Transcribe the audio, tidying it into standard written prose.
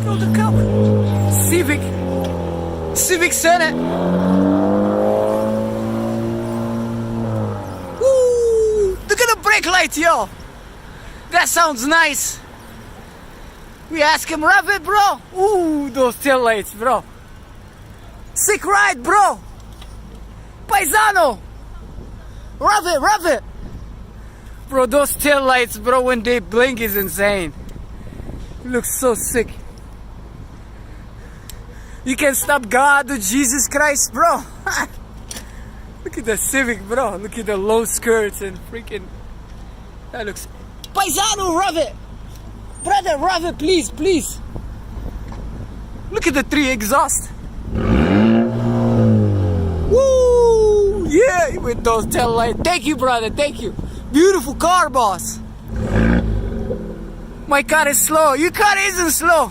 Bro, look out. Civic Senate. Woo! Look at the brake light, yo. That sounds nice. We ask him, rev it, bro. Ooh, those tail lights, bro. Sick ride, bro. Paisano. Rev it. Bro, those tail lights, bro, when they blink is insane. It looks so sick. You can stop God with Jesus Christ, bro. Look at the Civic, bro. Look at the low skirts and freaking... That looks... Paisano, rev it. Brother, rev it, please. Look at the 3 exhaust. Woo! Yeah, with those tail lights. Thank you, brother, thank you. Beautiful car, boss. My car is slow. Your car isn't slow.